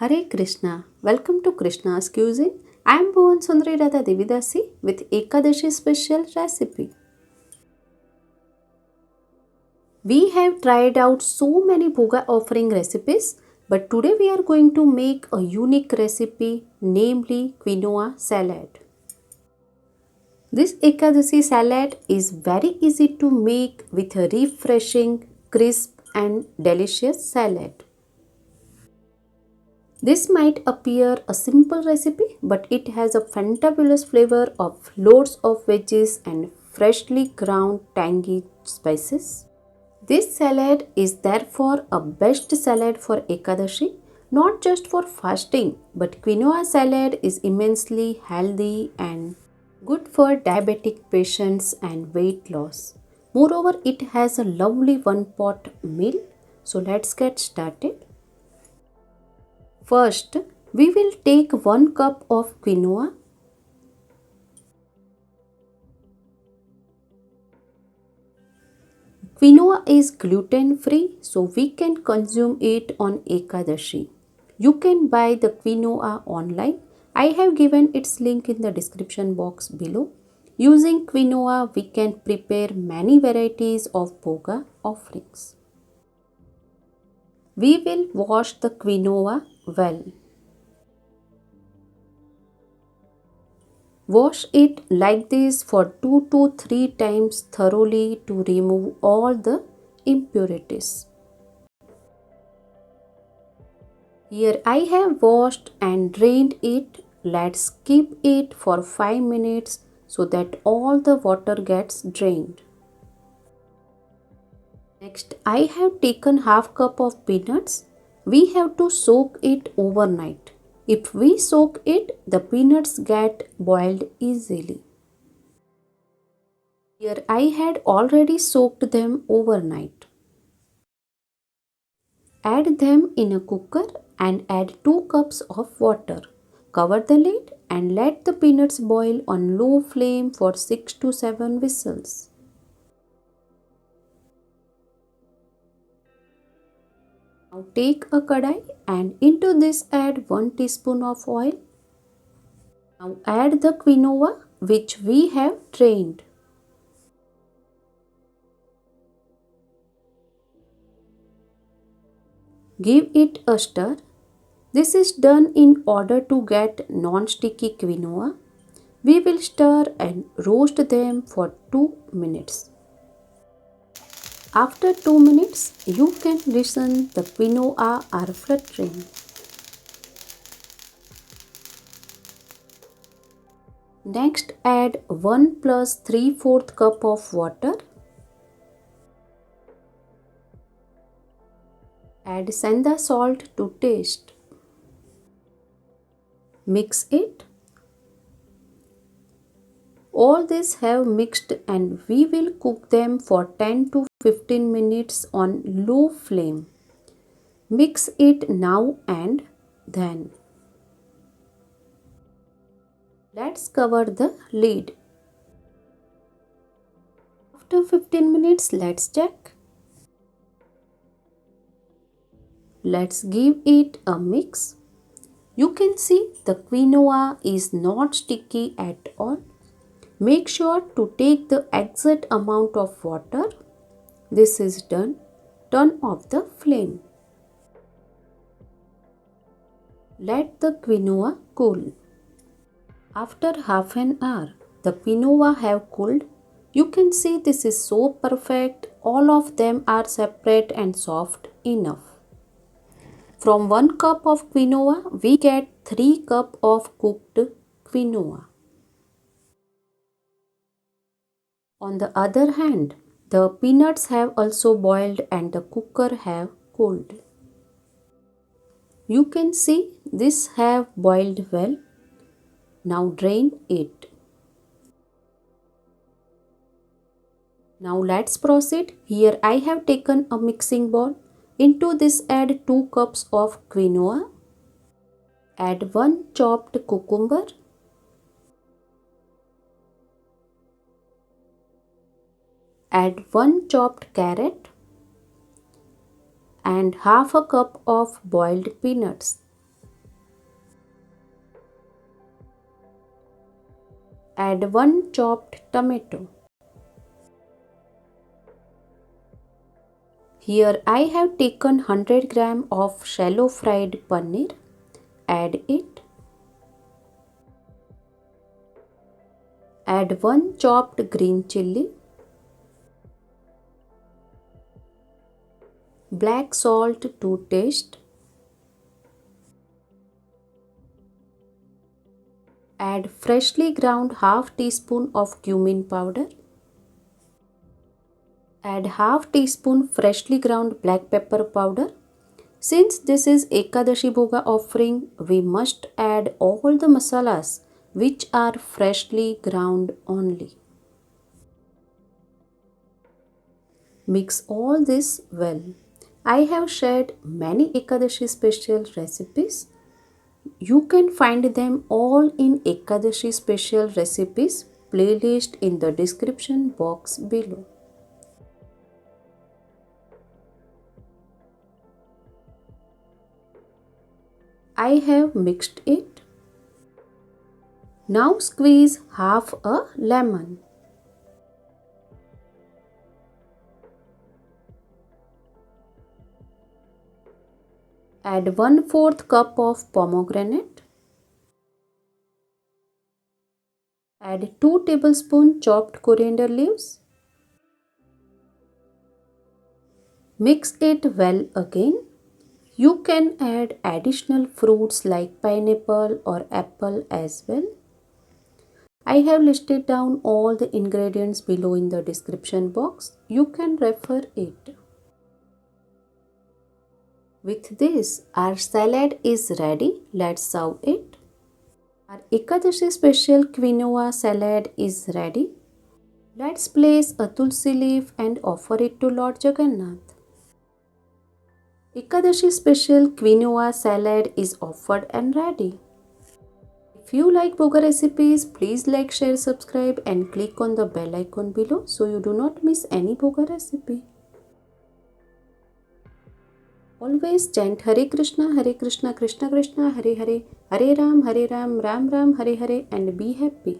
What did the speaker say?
Hare Krishna. Welcome to Krishna's Cuisine. I am Bhuvan Sundari Radha Devidasi with Ekadashi special recipe. We have tried out so many Bhoga offering recipes, but today we are going to make a unique recipe, namely quinoa salad. This Ekadashi salad is very easy to make with a refreshing, crisp and delicious salad. This might appear a simple recipe, but it has a fantabulous flavor of loads of veggies and freshly ground tangy spices. This salad is therefore a best salad for Ekadashi, not just for fasting, but quinoa salad is immensely healthy and good for diabetic patients and weight loss. Moreover, it has a lovely one pot meal. So let's get started. First, we will take 1 cup of quinoa. Quinoa is gluten free, so we can consume it on Ekadashi. You can buy the quinoa online. I have given its link in the description box below. Using quinoa, we can prepare many varieties of bhoga offerings. We will wash the quinoa well. Wash it like this for 2 to 3 times thoroughly to remove all the impurities. Here I have washed and drained it. Let's keep it for 5 minutes so that all the water gets drained. Next I have taken half cup of peanuts. We have to soak it overnight. If we soak it, the peanuts get boiled easily. Here I had already soaked them overnight. Add them in a cooker and add 2 cups of water. Cover the lid and let the peanuts boil on low flame for 6 to 7 whistles. Now take a kadai and into this add 1 teaspoon of oil. Now add the quinoa which we have drained. Give it a stir. This is done in order to get non-sticky quinoa. We will stir and roast them for 2 minutes. After 2 minutes, you can listen the quinoa are fluttering. Next add 1 plus 3/4 cup of water. Add senda salt to taste. Mix it. All this have mixed and we will cook them for 10 to 15 minutes on low flame. Mix it now and then. Let's cover the lid. After 15 minutes, let's check. Let's give it a mix. You can see the quinoa is not sticky at all. Make sure to take the exact amount of water. This is done. Turn off the flame. Let the quinoa cool. After half an hour, the quinoa have cooled. You can see this is so perfect. All of them are separate and soft enough. From 1 cup of quinoa, we get 3 cup of cooked quinoa. On the other hand, the peanuts have also boiled and the cooker have cooled. You can see this have boiled well. Now drain it. Now let's proceed. Here I have taken a mixing bowl. Into this add 2 cups of quinoa. Add 1 chopped cucumber. Add 1 chopped carrot and half a cup of boiled peanuts. Add 1 chopped tomato. Here I have taken 100 gram of shallow fried paneer. Add it. Add 1 chopped green chilli. Black salt to taste. Add freshly ground half teaspoon of cumin powder. Add half teaspoon freshly ground black pepper powder. Since this is Ekadashi Bhoga offering, we must add all the masalas which are freshly ground only. Mix all this well. I have shared many Ekadashi special recipes. You can find them all in Ekadashi special recipes playlist in the description box below. I have mixed it. Now squeeze half a lemon. Add 1/4 cup of pomegranate. Add 2 tablespoons chopped coriander leaves. Mix it well again. You can add additional fruits like pineapple or apple as well. I have listed down all the ingredients below in the description box. You can refer it. With this, our salad is ready. Let's serve it. Our Ekadashi special quinoa salad is ready. Let's place a tulsi leaf and offer it to Lord Jagannath. Ekadashi special quinoa salad is offered and ready. If you like Bhoga recipes, please like, share, subscribe and click on the bell icon below so you do not miss any Bhoga recipe. Always chant Hare Krishna, Krishna Krishna, Hare Hare, Hare Ram, Ram Ram, Hare Hare and be happy.